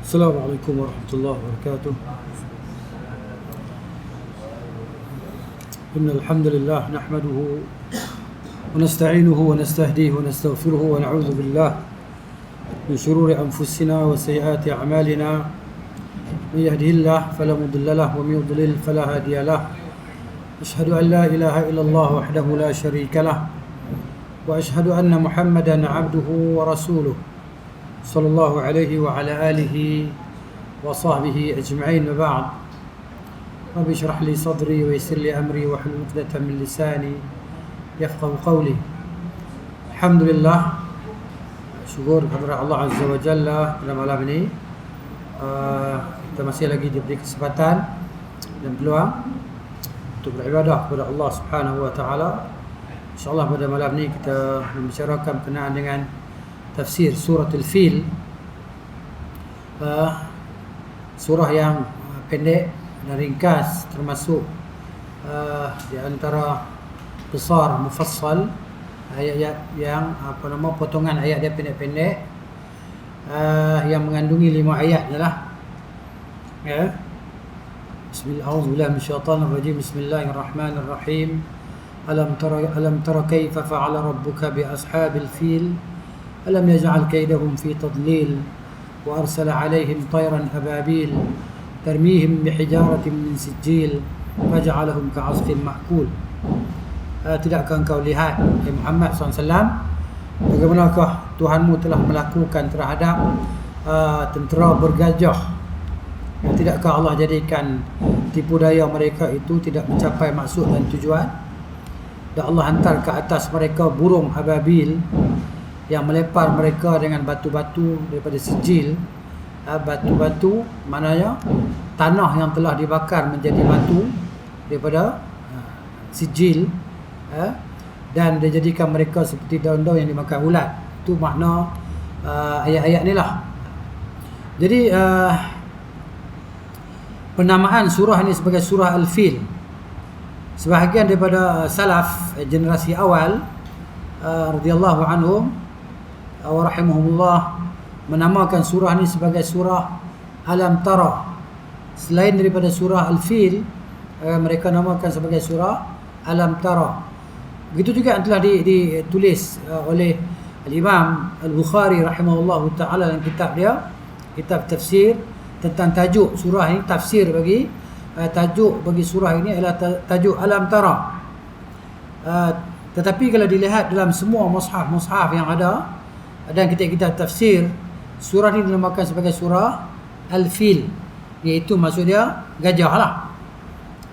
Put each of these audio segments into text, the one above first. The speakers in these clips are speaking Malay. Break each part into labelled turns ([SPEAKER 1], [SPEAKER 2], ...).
[SPEAKER 1] السلام عليكم ورحمة الله وبركاته. إن الحمد لله نحمده ونستعينه ونستهديه ونستغفره ونعوذ بالله من شرور أنفسنا وسيئات أعمالنا. من يهده الله فلا مضل له ومن يضلل فلا هادي له. أشهد أن لا إله إلا الله وحده لا شريك له وأشهد أن محمدا عبده ورسوله صلى الله عليه وعلى آله وصحبه أجمعين. وبعد، رب اشرح لي صدري ويسر لي أمري واحلل عقدة من لساني يفقه قولي. Alhamdulillah, syukur kepada Allah Azza wa Jalla pada malam ini kita masih lagi diberi kesempatan dan peluang untuk beribadah kepada Allah Subhanahu wa taala. InsyaAllah pada malam ini kita membicarakan berkenaan dengan tafsir surah Al-Fil, surah yang pendek dan ringkas, termasuk di antara besar mufassal, ayat-ayat yang potongan ayat dia pendek-pendek, yang mengandungi 5 ayat adalah Bismillahirrahmanirrahim. Bismillahirrahmanirrahim. Alam tara kaifa fa'ala rabbuka bi ashabil fil alam yaj'al kaydahum fi tadlil wa arsala 'alayhim tayran ababil tarmihim bihijaratin min sijil faj'alahum ka'asfin ma'kul. Tidakkah engkau lihat, Muhammad SAW, bagaimanakah Tuhanmu telah melakukan terhadap tentera bergajah? Tidakkah Allah jadikan tipu daya mereka itu tidak mencapai maksud dan tujuan? Dan Allah hantar ke atas mereka burung ababil yang melempar mereka dengan batu-batu daripada sijil. Batu-batu maknanya tanah yang telah dibakar menjadi batu daripada sijil, dan dia jadikan mereka seperti daun-daun yang dimakan ulat. Itu makna ayat-ayat ni lah. Jadi penamaan surah ini sebagai surah Al-Fil, sebahagian daripada salaf generasi awal radhiyallahu anhum wa rahimahumullah menamakan surah ini sebagai surah Alam Tara. Selain daripada surah Al-Fil, mereka namakan sebagai surah Alam Tara. Begitu juga yang telah ditulis oleh Al-Imam Al-Bukhari rahimahullahu ta'ala dalam kitab dia, kitab tafsir, tentang tajuk surah ini. Tafsir bagi tajuk bagi surah ini adalah tajuk Alam Tara. Tetapi kalau dilihat dalam semua mushaf yang ada dan kitab-kitab tafsir, surah ini dinamakan sebagai surah Al-Fil, iaitu maksud dia gajah lah.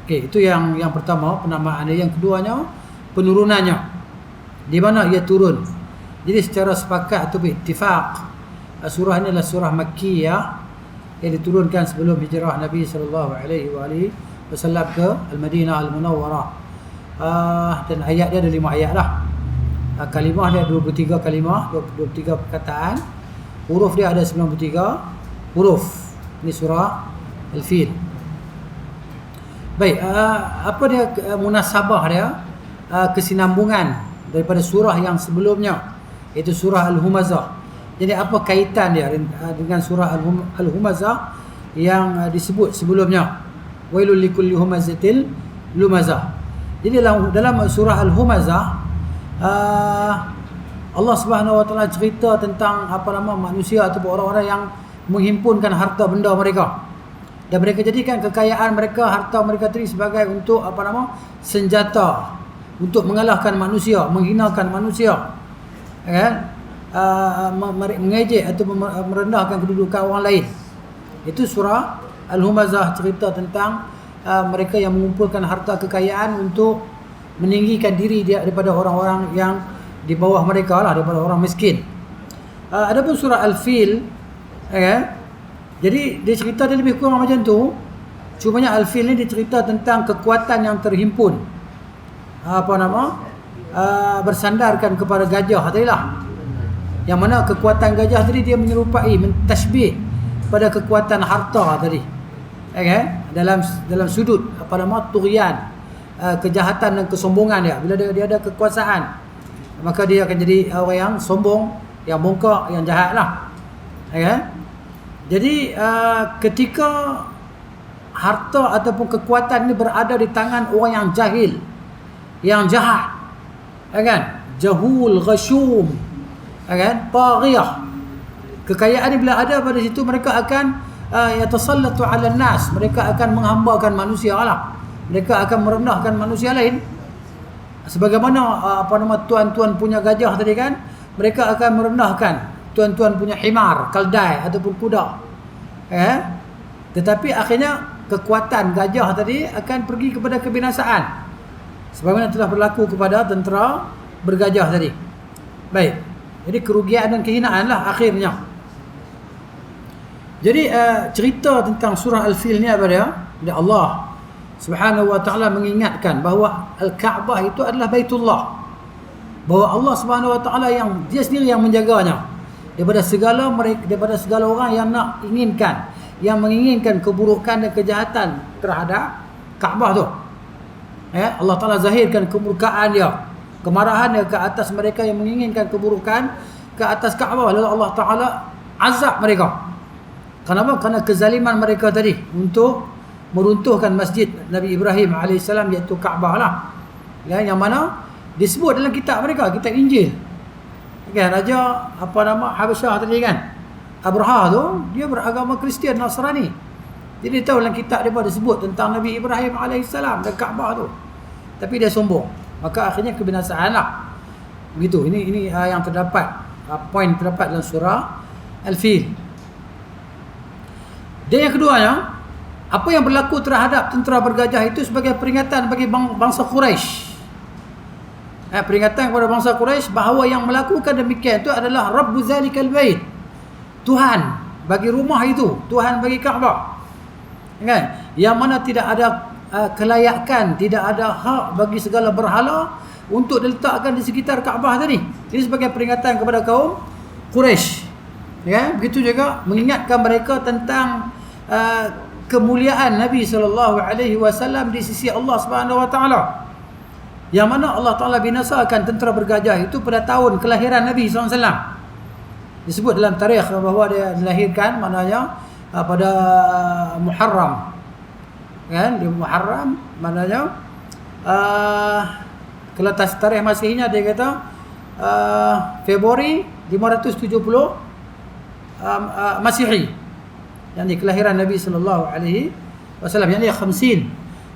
[SPEAKER 1] Okey, itu yang pertama penamaan dia. Yang keduanya penurunannya, di mana ia turun. Jadi secara sepakat atau ittifaq, surah ini adalah surah Makkiyah yang diturunkan sebelum hijrah Nabi sallallahu alaihi wasallam ke Al-Madinah Al-Munawwarah. Dan ayat dia ada 5 ayat lah. Kalimah dia 23 kalimah, 23 perkataan. Huruf dia ada 93 huruf. Ini surah Al-Fil. Baik, apa dia munasabah dia, kesinambungan daripada surah yang sebelumnya, iaitu surah Al-Humazah. Jadi apa kaitan dia dengan surah Al-Humazah yang disebut sebelumnya, wailul likulli humazatil lumazah. Jadi dalam surah Al-Humazah, Allah Subhanahu wa taala cerita tentang manusia ataupun orang-orang yang menghimpunkan harta benda mereka, dan mereka jadikan kekayaan mereka, harta mereka tadi sebagai untuk senjata untuk mengalahkan manusia, menghinakan manusia, mengejek atau merendahkan kedudukan orang lain. Itu surah Al-Humazah, cerita tentang mereka yang mengumpulkan harta kekayaan untuk meninggikan diri dia daripada orang-orang yang di bawah mereka lah, daripada orang miskin. Adapun surah Al-Fil, jadi dia cerita dia lebih kurang macam tu. Cumanya Al-Fil ni dia cerita tentang kekuatan yang terhimpun, bersandarkan kepada gajah tadi lah. Yang mana kekuatan gajah tadi dia menyerupai, mentashbih pada kekuatan harta tadi, dalam sudut tughyan, kejahatan dan kesombongan dia. Bila dia ada kekuasaan, maka dia akan jadi orang yang sombong, yang bongkak, yang jahat lah. Jadi ketika harta ataupun kekuatan ini berada di tangan orang yang jahil, yang jahat, kan? Jahul, ghasyum, kan? Taghiyah. Kekayaan ini bila ada pada situ, mereka akan yatasallatu 'ala nas, mereka akan menghambakan manusia lah. Mereka akan merendahkan manusia lain. Sebagaimana tuan-tuan punya gajah tadi kan, mereka akan merendahkan tuan-tuan punya himar, keldai ataupun kuda. Tetapi akhirnya kekuatan gajah tadi akan pergi kepada kebinasaan, sebagaimana telah berlaku kepada tentera bergajah tadi. Baik. Jadi kerugian dan kehinaan lah akhirnya. Jadi cerita tentang surah Al-Fil ni apa dia? Allah Subhanahu wa ta'ala mengingatkan bahawa Al-Kaabah itu adalah Baitullah, bahawa Allah Subhanahu wa ta'ala yang dia sendiri yang menjaganya daripada segala orang yang nak inginkan, yang menginginkan keburukan dan kejahatan terhadap Kaabah tu. Allah Ta'ala zahirkan kemurkaan dia, kemarahan dia ke atas mereka yang menginginkan keburukan ke atas Kaabah. Lalu Allah Ta'ala azab mereka. Kenapa? Kerana kezaliman mereka tadi untuk meruntuhkan masjid Nabi Ibrahim AS, iaitu Kaabah lah, yang mana disebut dalam kitab mereka, kitab Injil. Raja Habasyah tadi kan, Abraha tu, dia beragama Kristian Nasrani. Jadi tahu dalam kitab dia disebut tentang Nabi Ibrahim AS dan Kaabah tu, tapi dia sombong, maka akhirnya kebinasaan lah. Begitu. Ini yang terdapat, poin terdapat dalam surah Al-Fil. Dan yang keduanya, apa yang berlaku terhadap tentera bergajah itu sebagai peringatan bagi bangsa Quraisy. Peringatan kepada bangsa Quraisy bahawa yang melakukan demikian itu adalah Rabbu Zalikal Bait, Tuhan bagi rumah itu, Tuhan bagi Kaabah, kan? Yang mana tidak ada kelayakan, tidak ada hak bagi segala berhala untuk diletakkan di sekitar Kaabah tadi. Ini sebagai peringatan kepada kaum Quraisy, ya. Begitu juga mengingatkan mereka tentang kemuliaan Nabi SAW di sisi Allah Subhanahu wa taala, yang mana Allah Ta'ala binasakan tentera bergajah itu pada tahun kelahiran Nabi SAW. Disebut dalam tarikh bahawa dia dilahirkan, maknanya pada Muharram, kan? Di Muharram, maknanya kalau tarikh Masihnya dia kata Februari 570 Masihi, yang di kelahiran Nabi SAW, yang ni 50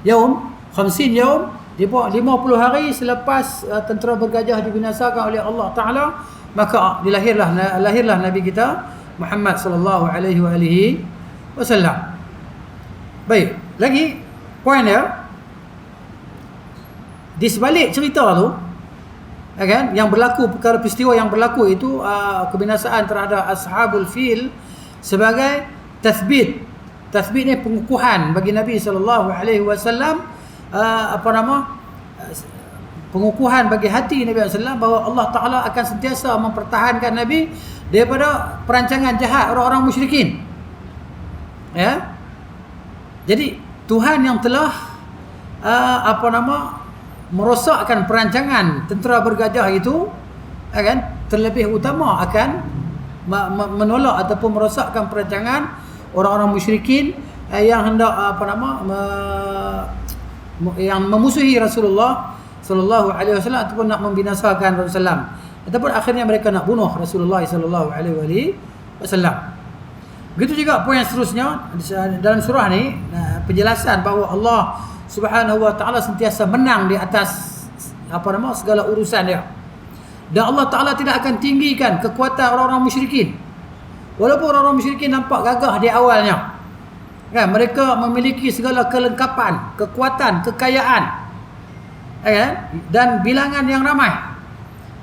[SPEAKER 1] yaum, 50 hari selepas tentera bergajah dibinasakan oleh Allah Ta'ala, maka lahirlah Nabi kita Muhammad sallallahu alaihi wasallam. Baik, lagi poin dia, di sebalik cerita tu, kan, yang berlaku, perkara peristiwa yang berlaku itu, kebinasaan terhadap Ashabul Fil, sebagai tathbit ni pengukuhan bagi Nabi sallallahu alaihi wasallam, pengukuhan bagi hati Nabi SAW bahawa Allah Ta'ala akan sentiasa mempertahankan Nabi daripada perancangan jahat orang-orang musyrikin, ya. Jadi Tuhan yang telah merosakkan perancangan tentera bergajah itu, kan, terlebih utama akan menolak ataupun merosakkan perancangan orang-orang musyrikin yang hendak yang memusuhi Rasulullah sallallahu alaihi wasallam ataupun nak membinasakan Rasulullah, ataupun akhirnya mereka nak bunuh Rasulullah sallallahu alaihi wasallam. Begitu juga poin seterusnya dalam surah ni, penjelasan bahawa Allah Subhanahu wa taala sentiasa menang di atas segala urusan dia, dan Allah Taala tidak akan tinggikan kekuatan orang-orang musyrikin. Walaupun orang-orang musyrikin nampak gagah di awalnya, kan, mereka memiliki segala kelengkapan, kekuatan, kekayaan, kan, dan bilangan yang ramai.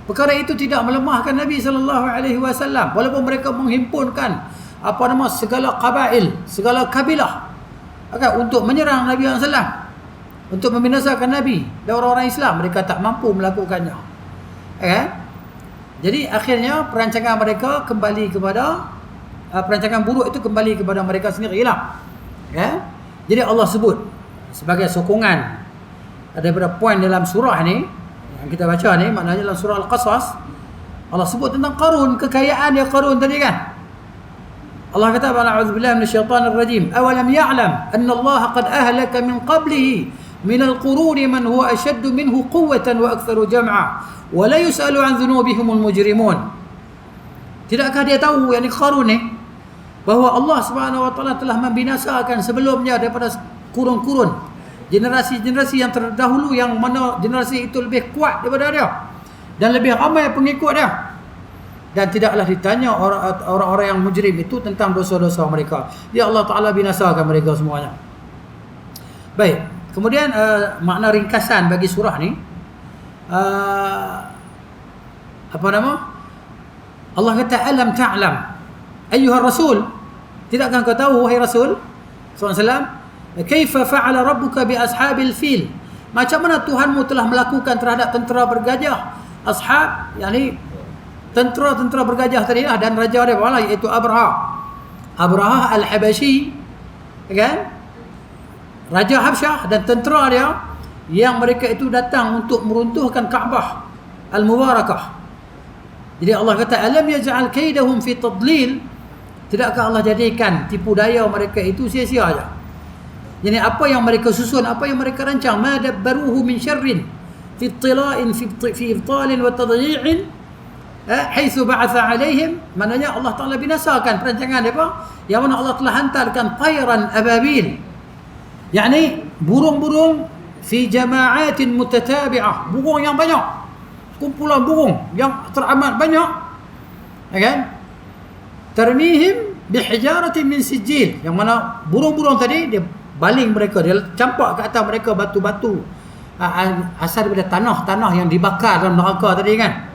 [SPEAKER 1] Perkara itu tidak melemahkan Nabi sallallahu alaihi wasallam, walaupun mereka menghimpunkan segala qabail, segala kabilah, kan, untuk menyerang Nabi sallallahu alaihi wasallam, untuk membinasakan Nabi dan orang-orang Islam. Mereka tak mampu melakukannya, kan? Jadi akhirnya perancangan mereka kembali kepada perancangan buruk itu kembali kepada mereka sendirilah, ya. Jadi Allah sebut sebagai sokongan daripada poin dalam surah ni yang kita baca ni, maknanya dalam surah Al-Qasas Allah sebut tentang Qarun, kekayaan dia Qarun tadi, kan. Allah kata, "A'udzubillahi minasyaitonir rajim. Awalam ya'lam anna Allah qad ahlaka min qablihi min al-quruni man huwa ashaddu minhu quwwatan wa aktharu jam'a wa la yus'alu 'an dhunubihimul mujrimun." Tidakkah dia tahu, yakni Qarun ni, bahawa Allah Subhanahu wa taala telah membinasakan sebelumnya daripada kurun-kurun, generasi-generasi yang terdahulu, yang mana generasi itu lebih kuat daripada dia dan lebih ramai pengikut dia, dan tidaklah ditanya orang-orang yang mujrim itu tentang dosa-dosa mereka. Ya Allah Taala binasakan mereka semuanya. Baik, kemudian makna ringkasan bagi surah ni, apa nama? Allah kata, alam ta'lam ayyuhar rasul, tidakkah kau tahu wahai Rasul sallallahu alaihi wasallam, kaifa fa'ala rabbuka bi ashabil fil, macam mana Tuhanmu telah melakukan terhadap tentera bergajah. Ashab, yakni tentera-tentera bergajah tadi lah, dan raja dia mana, iaitu Abraha al-Habashi, kan, raja Habsyah, dan tentera dia yang mereka itu datang untuk meruntuhkan Kaabah al-Mubarakah. Jadi Allah kata, alam yaj'al kaidahum fi tadlil, tidakkah Allah jadikan tipu daya mereka itu sia-sia saja. Jadi apa yang mereka susun, apa yang mereka rancang, ma dabbaruhu min syarrin fi ittila'in fi ibtalin wa tadyi'in haitsu ba'atha 'alaihim, maknanya Allah Taala binasakan perancangan mereka yang mana Allah telah hantarkan tayran ababil, yakni burung-burung fi jama'atin mutatabi'ah, burung yang banyak, kumpulan burung yang teramat banyak, kan, tarmihim bihijaratin min sijil, yang mana burung-burung tadi dia baling mereka, dia campak ke atas mereka batu-batu asal daripada tanah-tanah yang dibakar dalam neraka tadi, kan,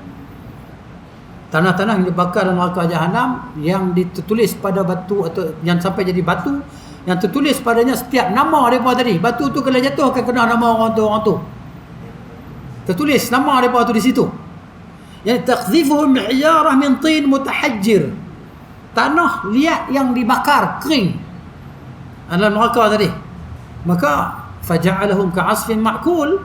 [SPEAKER 1] tanah-tanah yang dibakar dalam neraka Jahannam, yang ditulis pada batu, atau yang sampai jadi batu, yang tertulis padanya setiap nama mereka tadi. Batu tu kalau jatuh akan kena nama orang tu, tertulis nama mereka tu di situ. Yani taqdhifuhum bihijarah min tin mutahajjir, tanah liat yang dibakar kering dalam neraka tadi. Maka faja'alahum ka'asfin ma'kul,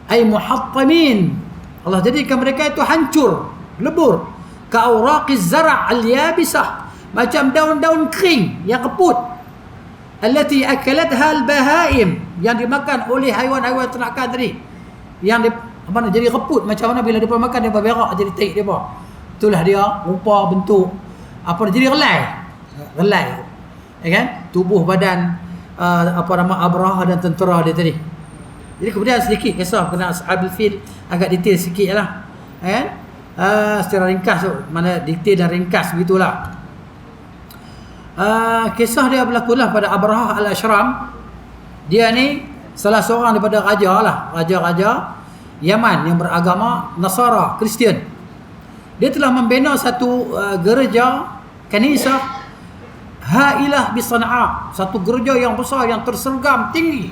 [SPEAKER 1] ay muhattamin, Allah jadikan mereka itu hancur, lebur, ka'awraqiz zara' al-yabisah, macam daun-daun kering yang keput, allati akalatha al-bahaim, yang dimakan oleh haiwan-haiwan ternakan tadi, yang mana jadi keput, macam mana bila dia makan dia berak jadi taik dia. Itulah dia rupa bentuk apa, jadi relai, ya kan, tubuh badan apa nama Abraha dan tentera dia tadi. Jadi kemudian sedikit kisah kena Ashabul Fil, agak detail sikit lah, kan, secara ringkas, mana detail dan ringkas begitulah. Kisah dia berlakulah pada Abraha al-Ashram. Dia ni salah seorang daripada raja-raja Yaman yang beragama Nasara, Kristian. Dia telah membina satu gereja, kanisah hailah di Sana'a, satu gereja yang besar, yang tersergam tinggi,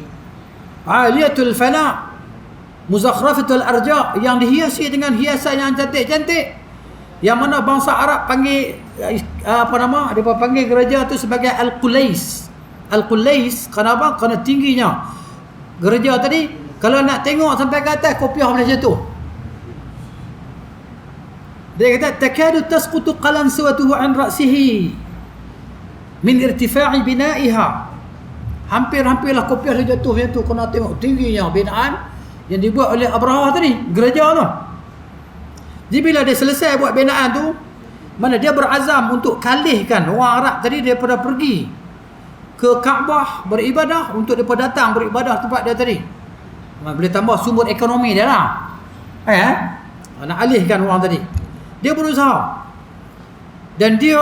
[SPEAKER 1] aliyatul fana, muzakhrafatul arja, yang dihiasi dengan hiasan yang cantik-cantik, yang mana bangsa Arab panggil apa nama, dia panggil gereja tu sebagai Al-Qulais. Al-Qulais kenapa? Kerana tingginya gereja tadi, kalau nak tengok sampai ke atas, kopiah boleh jatuh. Dia kata takadu tasqutu qalansuwatuhu an ra'sihi min irtifa'i bina'iha, hampir-hampirlah kopiah dia jatuh kerana tengok tingginya binaan yang dibuat oleh Abraha tadi, gereja tu. Jadi bila dia selesai buat binaan tu, mana dia berazam untuk kalihkan orang Arab tadi daripada pergi ke Kaabah beribadah, untuk mereka datang beribadah tempat dia tadi. Boleh tambah sumber ekonomi dia lah, nak alihkan orang tadi. Dia berusaha, dan dia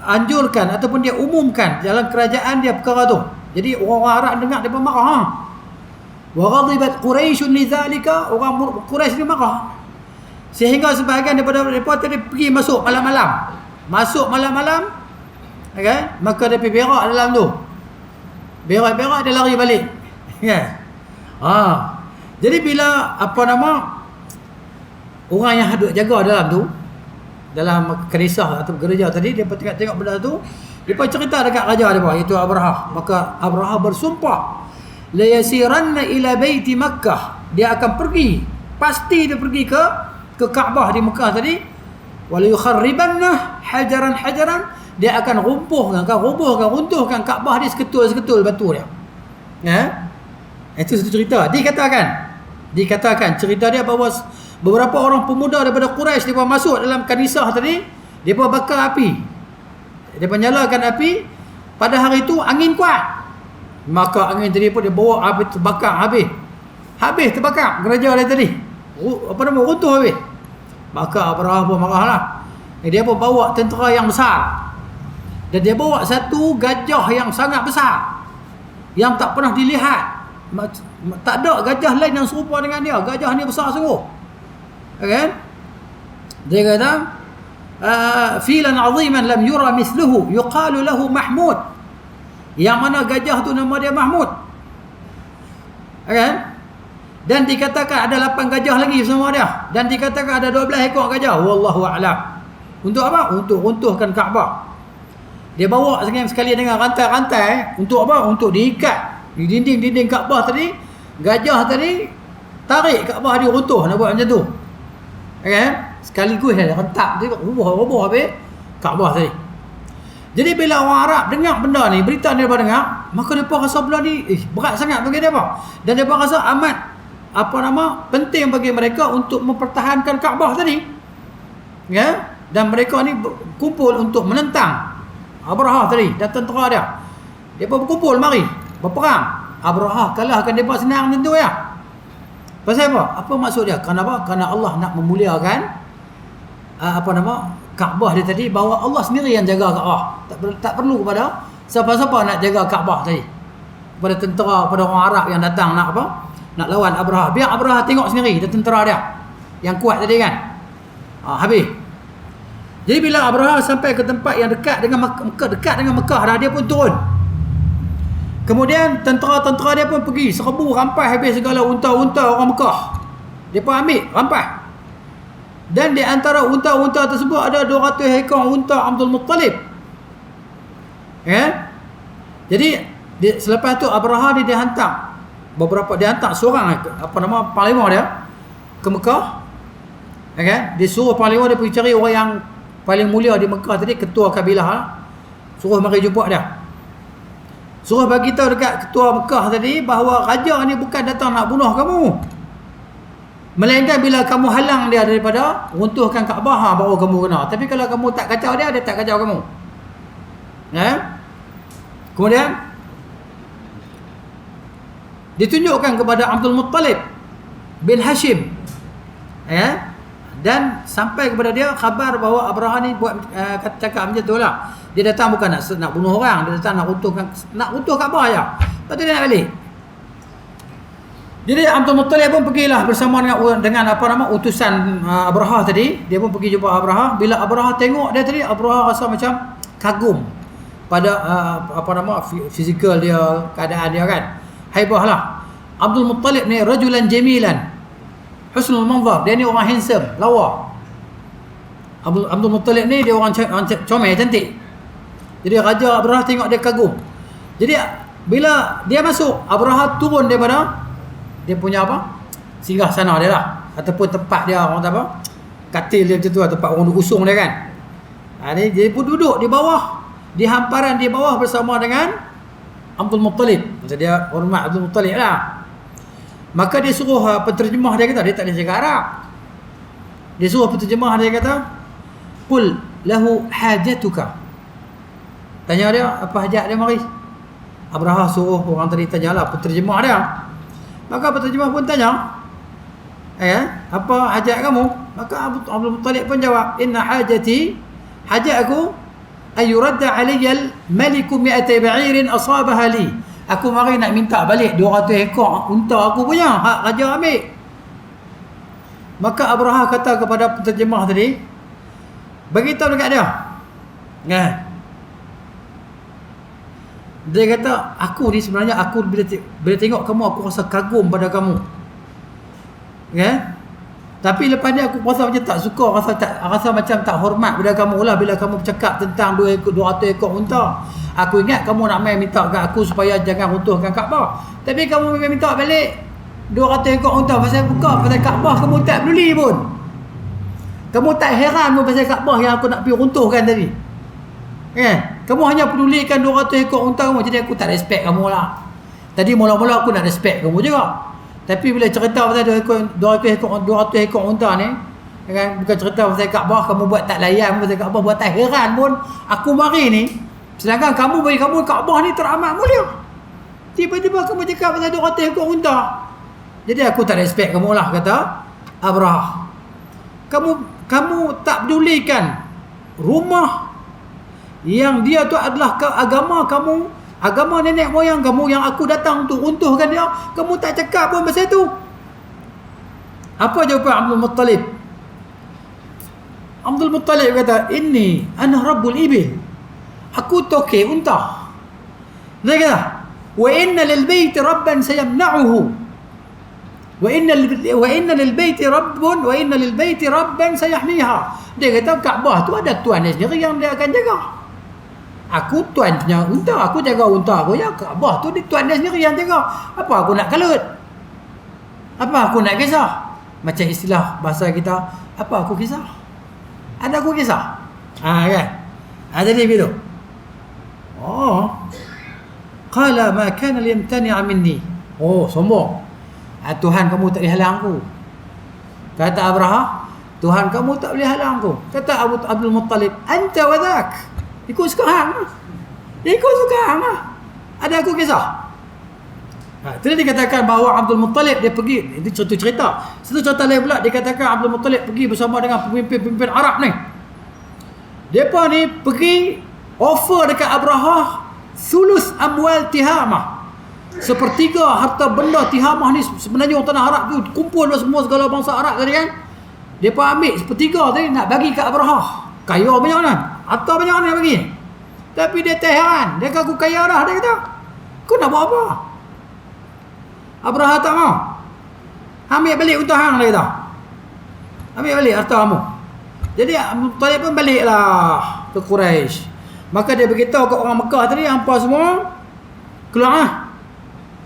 [SPEAKER 1] anjurkan ataupun dia umumkan dalam kerajaan dia perkara tu. Jadi orang-orang Arab dengar, dia pun marah. Wa ghadibat Quraisyun lidzalika, orang Quraisy ni marah, sehingga sebahagian daripada mereka tadi pergi masuk malam-malam, okay? Maka dia pergi berak dalam tu, berak dia lari balik, kan? Jadi bila apa nama, orang yang duduk jaga dalam tu, dalam kanisah atau gereja tadi, dia tengok benda tu, dia cerita dekat raja dia, iaitu Abraha. Maka Abraha bersumpah, la yasiranna ila baiti Makkah, dia akan pergi, pasti dia pergi ke Kaabah di Mekah tadi, wala yukharribanna hajaran, dia akan runtuhkan Kaabah dia seketul batu dia. Itu satu cerita. Dikatakan cerita dia bahawa beberapa orang pemuda daripada Quraisy dia masuk dalam kanisah tadi, dia bakar api. Dia nyalakan api. Pada hari itu angin kuat. Maka angin tadi pun dia bawa api terbakar habis terbakar gereja dia tadi. Runtuh habis. Maka Abrahah pun marahlah. Dia pun bawa tentera yang besar. Dan dia bawa satu gajah yang sangat besar, yang tak pernah dilihat. Tak ada gajah lain yang serupa dengan dia. Gajah ni besar sungguh. Kan? Dia kata, filan aziman lam yura mithluhu yuqalu lahu Mahmud. Yang mana gajah tu nama dia Mahmud. Kan? Dan dikatakan ada 8 gajah lagi bersama dia. Dan dikatakan ada 12 ekor gajah. Wallahu a'lam. Untuk apa? Untuk runtuhkan Kaabah. Dia bawa sekali dengan rantai-rantai. Untuk apa? Untuk diikat di dinding-dinding Kaabah tadi. Gajah tadi tarik Kaabah dia runtuh. Nak buat macam tu. Kan? Sekaligus dia rentak dia roboh habis Kaabah tadi. Jadi bila orang Arab dengar benda ni, berita ni mereka dengar, maka mereka rasa benda ni berat sangat bagi mereka. Dan mereka rasa amat penting bagi mereka untuk mempertahankan Kaabah tadi. Ya? Dan mereka ni kumpul untuk menentang Abrahah tadi dan tentera dia. Mereka berkumpul mari berperang. Abrahah kalahkan mereka senang tentu ya. Pasal apa? Apa maksud dia? Kenapa? Kerana Allah nak memuliakan Kaabah dia tadi, bahawa Allah sendiri yang jaga Kaabah. Tak perlu kepada siapa-siapa nak jaga Kaabah tadi. Kepada tentera, pada orang Arab yang datang nak lawan Abrahah. Biar Abrahah tengok sendiri dan tentera dia yang kuat tadi kan. Habis. Jadi bila Abrahah sampai ke tempat yang dekat dengan Mekah dah, dia pun turun. Kemudian tentera-tentera dia pun pergi serbu rampas habis segala unta-unta orang Mekah. Dia pun ambil rampas. Dan di antara unta-unta tersebut ada 200 ekor unta Abdul Muttalib. Jadi selepas tu Abrahah dia hantar seorang panglima dia ke Mekah. Dia suruh panglima dia pergi cari orang yang paling mulia di Mekah tadi, ketua kabilah. Suruh mari jumpa dia. Suruh bagi tahu dekat ketua Mekah tadi bahawa raja ni bukan datang nak bunuh kamu, melainkan bila kamu halang dia daripada runtuhkan Kaabah, baru kamu kena. Tapi kalau kamu tak kacau dia tak kacau kamu. Kemudian ditunjukkan kepada Abdul Muttalib bin Hashim. Dan sampai kepada dia khabar bahawa Abrahah ni buat cakap macam tu lah. Dia datang bukan nak bunuh orang, dia datang nak runtuh Kaabah je. Lepas tu dia nak balik. Jadi Abdul Muttalib pun pergilah bersama dengan utusan Abrahah tadi. Dia pun pergi jumpa Abrahah. Bila Abrahah tengok dia tadi, Abrahah rasa macam kagum pada fizikal dia, keadaan dia kan. Haibah lah. Abdul Muttalib ni rajulan jamilan, husnul manzar. Dia ni orang handsome, lawa. Abdul Muttalib ni dia orang comel, cantik. Jadi Raja Abrahah tengok dia kagum. Jadi bila dia masuk, Abrahah turun daripada dia punya singgah sana dia lah, ataupun tempat dia orang katil dia macam tu, tempat orang usung dia kan. Dia pun duduk di bawah, di hamparan di bawah bersama dengan Abdul Muttalib. Macam dia hormat Abdul Muttalib lah. Maka dia suruh penterjemah dia kata, dia tak boleh cakap Arab. Dia suruh penterjemah dia kata, qul lahu hajatuka. Tanya dia apa hajat dia mari. Abrahah suruh orang tadi tanyalah penterjemah dia. Maka penterjemah pun tanya, apa hajat kamu? Maka Abdul Muttalib pun jawab, inna hajati, hajat aku ayuradda alayya al-maliku mi'atai ba'irin asabaha li. Aku mari nak minta balik 200 ekor unta aku punya, hak raja ambil. Maka Abrahah kata kepada penterjemah tadi, beritahu dekat dia. Dia kata, aku ni sebenarnya aku bila tengok kamu aku rasa kagum pada kamu. Tapi lepas ni aku rasa macam tak suka, rasa macam tak hormat pada kamu lah bila kamu bercakap tentang 200 ekor unta. Aku ingat kamu nak main minta kat aku supaya jangan runtuhkan Kaabah. Tapi kamu memang minta balik 200 ekor unta pasal Kaabah kamu tak peduli pun. Kamu tak heran pun pasal Kaabah yang aku nak pergi runtuhkan tadi. Kamu hanya pedulikan 200 ekor unta kamu, jadi aku tak respect kamu lah. Tadi mula-mula aku nak respect kamu juga. Tapi bila cerita pasal 200 ekor unta ni, kan, bukan cerita pasal Kaabah kamu buat tak layan, pasal Kaabah buat tak heran pun aku mari ni. Sedangkan kamu bagi kamu Kaabah ni teramat mulia. Tiba-tiba kamu cakap pasal 200 ekor unta. Jadi aku tak respect kamu lah, kata Abrahah. Kamu tak pedulikan rumah yang dia tu adalah agama kamu, agama nenek moyang kamu yang aku datang untuk runtuhkan dia. Kamu tak cakap pun pasal tu. Apa jawapan Abdul Muttalib? Abdul Muttalib kata, "Inni ana rabbul ibil." Aku tokek unta. Dia kata, "Wa inna lil baiti rabban sayamna'uhu. Wa inna lil baiti rabbun wa inna lil baiti rabban sayahmiha." Dia kata Kaabah tu ada tuan dia sendiri yang dia akan jaga. Aku tuan punya unta, aku jaga unta aku ya. Kaabah tu tuan dia sendiri yang jaga. Apa aku nak kalut? Apa aku nak kisah? Macam istilah bahasa kita, apa aku kisah? Ada aku kisah? Kan? Jadi begitu. Qala ma kana liyamtani'a minni. Sombong. Tuhan kamu tak boleh halang aku. Kata Abrahah, Tuhan kamu tak boleh halang aku. Kata Abdul Muttalib, anta wa dhak. Ikut sekarang. Ada aku kisah. Tadi dikatakan bahawa Abdul Muttalib dia pergi, itu cerita. Satu cerita lain pula dikatakan Abdul Muttalib pergi bersama dengan pemimpin-pemimpin Arab ni. Depa ni pergi offer dekat Abrahah sulus amwal Tihamah. Sepertiga harta benda Tihamah ni, sebenarnya orang tanah Arab tu kumpul semua segala bangsa Arab tadi kan. Depa ambil sepertiga tadi nak bagi kat Abrahah. Kaya banyak kan? Harta banyak nak bagi. Tapi dia tak heran. Dia kata aku kaya dah, dia kata. Kau nak buat apa? Abrahah tak mau. Ambil balik unta hang, dia kata. Ambil balik harta kamu. Jadi Talib pun baliklah ke Quraisy. Maka dia beritahu kat orang Mekah tadi, hampa semua keluar lah.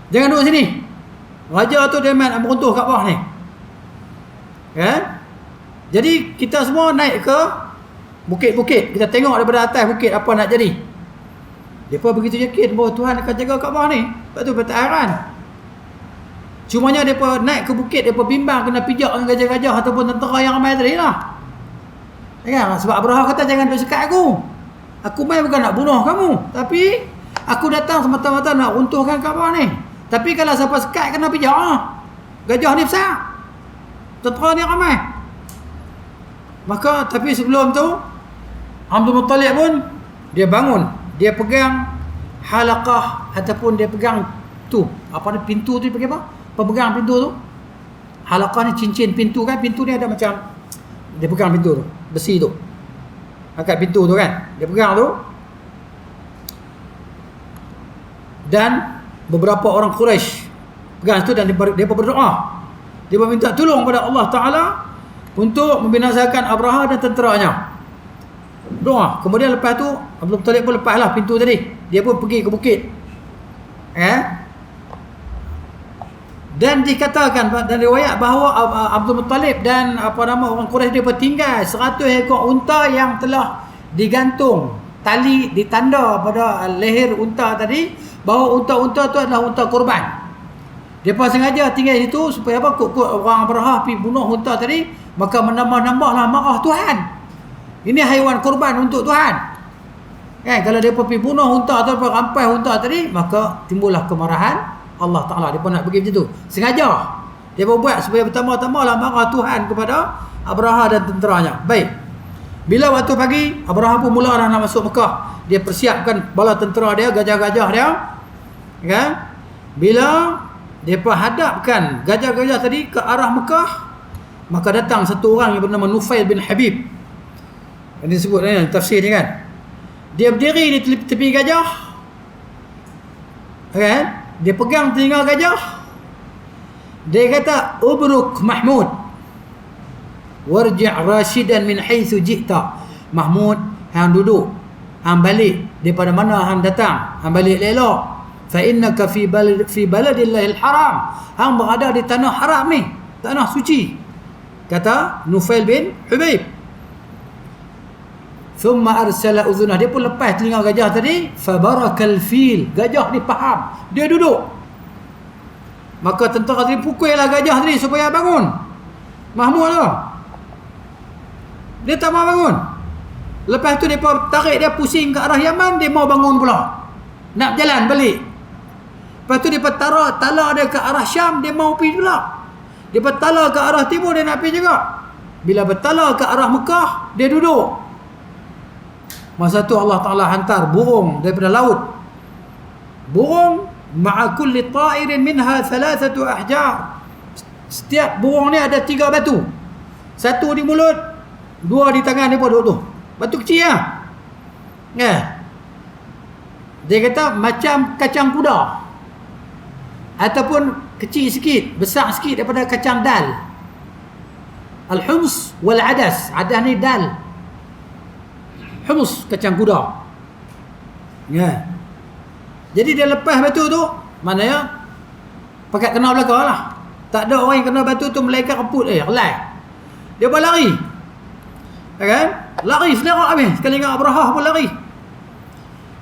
[SPEAKER 1] Jangan duduk sini. Raja tu dia main nak meruntuh Kaabah ni. Kan? Jadi kita semua naik ke bukit-bukit. Kita tengok daripada atas bukit apa nak jadi. Mereka begitu yakin bahawa Tuhan akan jaga Kaabah ni. Lepas tu mereka tak heran. Cumanya mereka naik ke bukit, mereka bimbang kena pijak dengan gajah-gajah ataupun tentera yang ramai tadi lah. Kan? Sebab Abrahah kata jangan duduk sekat aku. Aku main bukan nak bunuh kamu. Tapi aku datang semata-mata nak runtuhkan Kaabah ni. Tapi kalau siapa sekat kena pijak lah. Gajah ni besar. Tentera ni ramai. Maka tapi sebelum tu Abdul Muttalib pun dia bangun, dia pegang halaqah ataupun dia pegang tu apa ni, pintu tu pakai apa? Pemegang pintu tu. Halaqah ni cincin pintu kan, pintu ni ada macam dia pegang pintu tu, besi tu. Angkat pintu tu kan. Dia pegang tu. Dan beberapa orang Quraisy pegang tu dan dia berdoa. Dia meminta tolong kepada Allah Taala untuk membinasakan Abrahah dan tenteranya. Doa. Kemudian lepas tu Abdul Muttalib pun lepaslah pintu tadi. Dia pun pergi ke bukit. Dan dikatakan dan riwayat bahawa Abdul Muttalib dan orang Quraisy dia tinggal 100 ekor unta yang telah digantung tali ditanda pada leher unta tadi bahawa unta-unta tu adalah unta korban. Depa sengaja tinggal situ supaya apa? Orang Abrahah pergi bunuh unta tadi, maka menambah-nambahlah marah Tuhan. Ini haiwan korban untuk Tuhan. Kan, kalau depa pergi bunuh unta atau rampai unta tadi, maka timbullah kemarahan Allah Taala. Depa nak pergi macam tu. Sengaja. Depa buat supaya bertambah-tambahlah marah Tuhan kepada Abrahah dan tenteranya. Baik. Bila waktu pagi, Abrahah pun mula dah nak masuk Mekah. Dia persiapkan bala tentera dia, gajah-gajah dia. Kan? Bila mereka hadapkan gajah-gajah tadi ke arah Mekah, maka datang satu orang yang bernama Nufail bin Habib. Ini disebut tafsir ni kan. Dia berdiri di tepi gajah. Kan? Dia pegang telinga gajah. Dia kata, "Ubruk Mahmud. Warji' rasyidan min haitsu ji'ta." Mahmud, hang duduk. Hang balik daripada mana hang datang. Hang balik elok. Fa innaka fi baladillahil haram. Hang berada di tanah haram ni, tanah suci. Kata Nufail bin Hubayb. Thumma arsala udhunah, dia pun lepas telinga gajah tadi. Fabarakal fil, gajah ni faham, dia duduk. Maka tentera tadi pukullah gajah tadi supaya bangun. Mahmud tu, dia tak mau bangun. Lepas tu dia tarik dia pusing ke arah Yaman, dia mau bangun pula, nak jalan balik. Lepas tu dia tala dia ke arah Syam, dia mau pergi pula. Dia bertala ke arah timur, dia nak pergi juga. Bila bertala ke arah Mekah, dia duduk. Masa tu Allah Ta'ala hantar burung daripada laut. Burung, ma'a kulli ta'irin minha thalathatu ahjar. Setiap burung ni ada 3 batu. Satu di mulut, 2 di tangan dia pun duduk tu. Batu kecil lah. Dia kata macam kacang kuda, ataupun kecil sikit, besar sikit daripada kacang dal. Al-hums wal-adas. Adas ni dal. Hums, kacang kuda. Jadi dia lepas batu tu, maknanya pakat kena belakang lah. Tak ada orang yang kena batu tu malaikat reput, relai. Dia pun lari. Kan? Lari selerak habis. Sekali dengan Abrahah pun lari.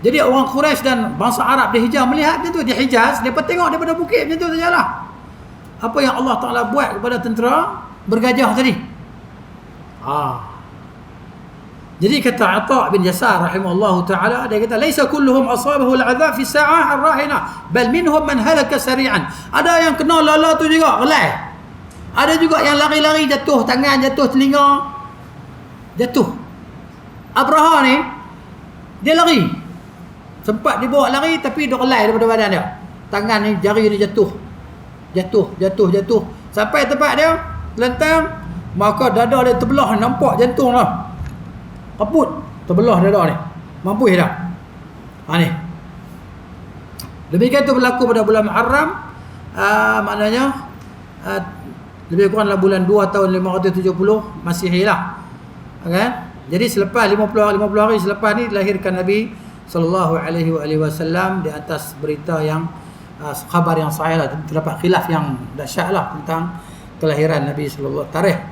[SPEAKER 1] Jadi orang Quraisy dan bangsa Arab di Hijaz melihat macam tu. Di Hijaz, mereka tengok daripada bukit macam tu sajalah. Apa yang Allah Ta'ala buat kepada tentera bergajah tadi. Jadi kata Atha bin Yasar rahimahullahu ta'ala, dia kata, laisa kulluhum asabahu al-'adhab fi sa'ah ar-rahina, bal minhum man halaka sari'an. Ada yang kena lala tu juga, relai. Ada juga yang lari-lari, jatuh tangan, jatuh telinga, jatuh. Abraha ni, dia lari. Sempat dibawa lari, tapi dia relai daripada badan dia. Tangan ni, jari ni jatuh. Jatuh. Sampai tempat dia, lentang, maka dada dia terbelah, nampak jantung lah. Kaput, terbelah dada ni. Mampus dah. Ni. Demikian tu berlaku pada bulan Muharram. Maknanya lebih kurang dalam bulan 2 tahun 570 Masihi lah. Kan? Jadi selepas 50 hari selepas ni dilahirkan Nabi sallallahu alaihi wasallam, di atas berita yang khabar yang sahih lah. Terdapat khilaf yang dahsyat lah tentang kelahiran Nabi sallallahu tarikh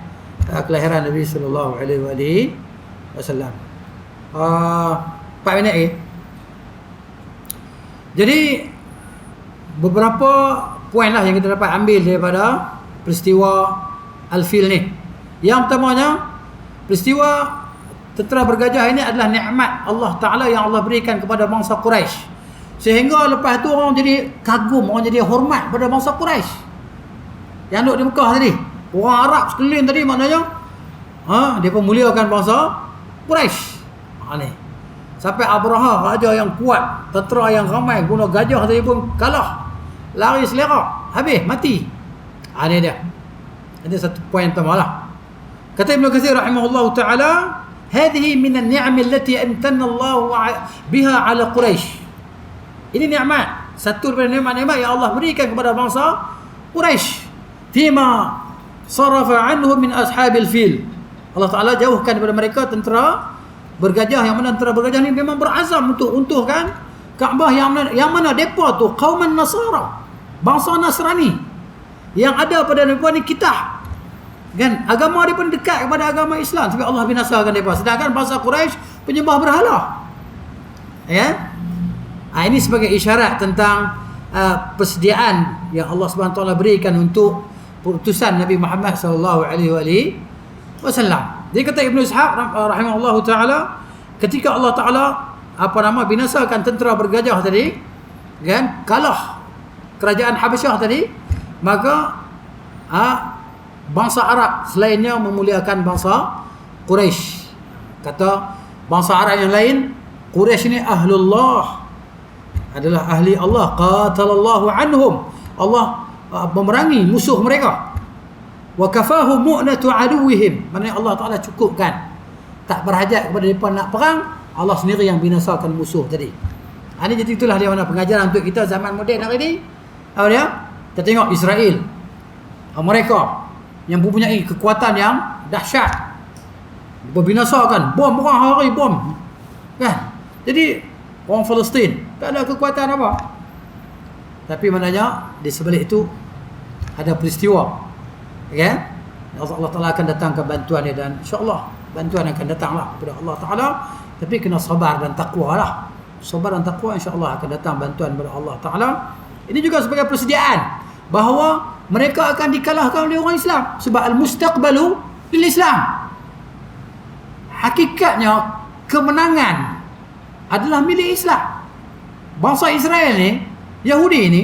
[SPEAKER 1] kelahiran Nabi sallallahu alaihi wasallam. 4 minit Jadi beberapa poin lah yang kita dapat ambil daripada peristiwa Al-Fil ni. Yang pertamanya, peristiwa tentera bergajah ini adalah nikmat Allah Ta'ala yang Allah berikan kepada bangsa Quraisy. Sehingga lepas tu orang jadi kagum, orang jadi hormat pada bangsa Quraisy yang duduk di Mekah tadi. Orang Arab sekeliling tadi maknanya dia pemuliakan bangsa Quraisy. Ni. Sampai Abraha, raja yang kuat, tentera yang ramai, guna gajah tadi pun kalah. Lari selerak, habis, mati. Ini dia. Ini satu poin pertama lah. Kata Ibn Katsir rahimahullah ta'ala, hadhihi minan ni'am allati amtanna Allah biha ala Quraisy. Ini nikmat, satu daripada nikmat-nikmat yang Allah berikan kepada bangsa Quraisy. Fima sarafa anhum min ashabil fil. Allah Ta'ala jauhkan daripada mereka tentera bergajah, yang mana tentera bergajah ni memang berazam untuk untuhkan Kaabah, yang mana mereka tu qauman Nasara, bangsa Nasrani yang ada pada mereka ni kitah. Kan, agama dia pun dekat kepada agama Islam, tapi Allah binasakan mereka. Sedangkan bangsa Quraisy penyembah berhala. Ya. Ini sebagai isyarat tentang persediaan yang Allah Subhanahu Wa Taala berikan untuk utusan Nabi Muhammad sallallahu alaihi wasallam. Dia kata Ibnu Ishaq rahimahullahu taala, ketika Allah Taala binasakan tentera bergajah tadi, kan, kalah kerajaan Habasyah tadi, maka bangsa Arab selainnya memuliakan bangsa Quraisy. Kata bangsa Arab yang lain, Quraisy ini ahlullah, adalah ahli Allah. Qatalallahu anhum, Allah memerangi musuh mereka. Wa kafahu mu'natu aduwihim, maknanya Allah Ta'ala cukupkan, tak berhajat kepada mereka nak perang. Allah sendiri yang binasakan musuh tadi. Ini jadi itulah dia mana pengajaran untuk kita zaman moden hari ini. Apa dia? Kita tengok Israel, mereka yang mempunyai kekuatan yang dahsyat, berbinasakan bom orang hari bom, kan. Jadi orang Palestin tak ada kekuatan apa, tapi maknanya di sebalik itu ada peristiwa, kan. Allah Ta'ala akan datangkan bantuan dia, dan insya-Allah bantuan akan datanglah daripada Allah Ta'ala. Tapi kena sabar dan takwa lah. Sabar dan takwa, insya-Allah akan datang bantuan daripada Allah Ta'ala. Ini juga sebagai persediaan bahawa mereka akan dikalahkan oleh orang Islam. Sebab al-mustaqbalu lil Islam. Hakikatnya kemenangan adalah milik Islam. Bangsa Israel ni, Yahudi ni,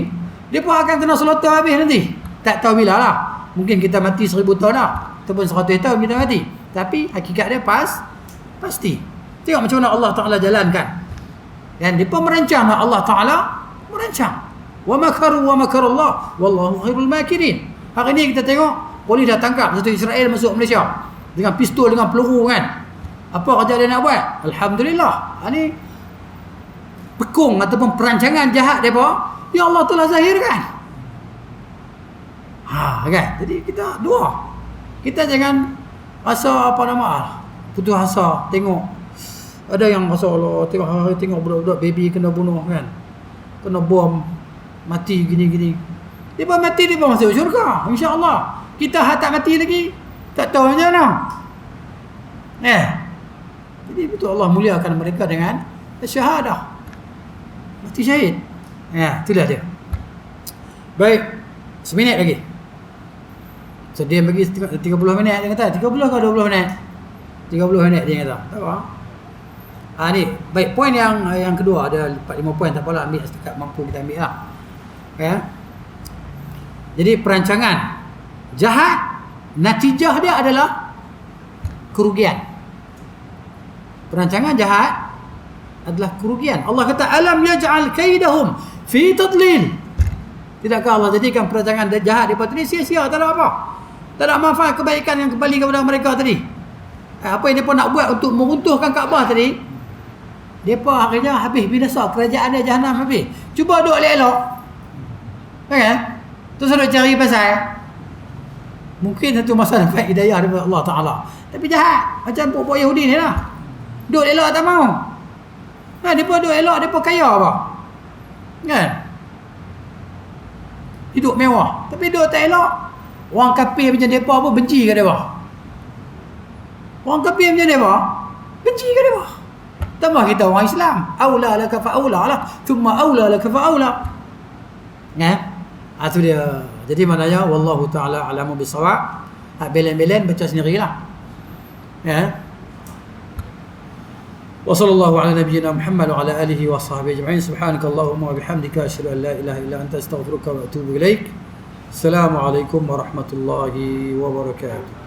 [SPEAKER 1] mereka akan kena slaughter habis nanti. Tak tahu bila lah. Mungkin kita mati 1000 tahun lah, ataupun 100 tahun kita mati. Tapi hakikat dia pasti. Tengok macam mana Allah Ta'ala jalankan. Dan mereka merancang, Allah Ta'ala merancang. Wa makaru wa makarullah wallahu khairul makirin. Hari ni kita tengok polis dah tangkap satu Israel masuk Malaysia dengan pistol, dengan peluru kan. Apa kerja dia nak buat? Alhamdulillah. Ini pekung ataupun perancangan jahat mereka yang Allah telah zahirkan. Kan? Jadi kita doa. Kita jangan rasa putus asa. Tengok ada yang rasa Allah, tengok budak-budak baby kena bunuh kan. Kena bom, mati gini-gini. Dia mati, dia masuk syurga, insya-Allah. Kita tak mati lagi, tak tahu macam mana. Jadi betul Allah muliakan mereka dengan syahadah. Mati syahid. Itulah dia. Baik, seminit lagi. So dia bagi 30 minit dia kata. 30 ke 20 minit? 30 minit dia kata. Tak apa. Ni, baik, poin yang kedua, ada 4-5 poin, tak apalah, ambil setakat mampu kita ambil lah. Jadi perancangan jahat, natijah dia adalah kerugian. Perancangan jahat adalah kerugian. Allah kata alam yaj'al kaidahum fi tadlil. Tidakkah Allah jadikan perancangan jahat daripada tadi sia-sia, tak ada apa. Tak ada manfaat kebaikan yang kembali kepada mereka tadi. Apa yang mereka nak buat untuk meruntuhkan Kaabah tadi, mereka akhirnya habis binasa, kerajaan dia jahanam habis. Cuba duduk elok-elok, kan? Terus duduk cari pasal, mungkin satu masa dapat hidayah daripada Allah Ta'ala. Tapi jahat, macam puak-puak Yahudi ni lah. Duduk elok tak mau. Mereka duduk elok, mereka kaya apa? Kan? Hidup mewah. Tapi duduk tak elok. Orang kafir macam mereka pun benci ke mereka. Orang kafir macam mereka benci ke mereka. Tambah kita orang Islam. Aula laka fa'aula lah. Thumma aula laka fa'aula. Itu dia. Jadi maknanya wallahu ta'ala alamu bisawab. Belen-belen baca sendirilah. Wa sallallahu ala nabiyyina Muhammad wa ala alihi wa sahbihi ajma'in. Subhanakallahumma wa bihamdika asyhadu an la ilaha illa anta astaghfiruka wa atubu ilaik. Assalamualaikum warahmatullahi wabarakatuh.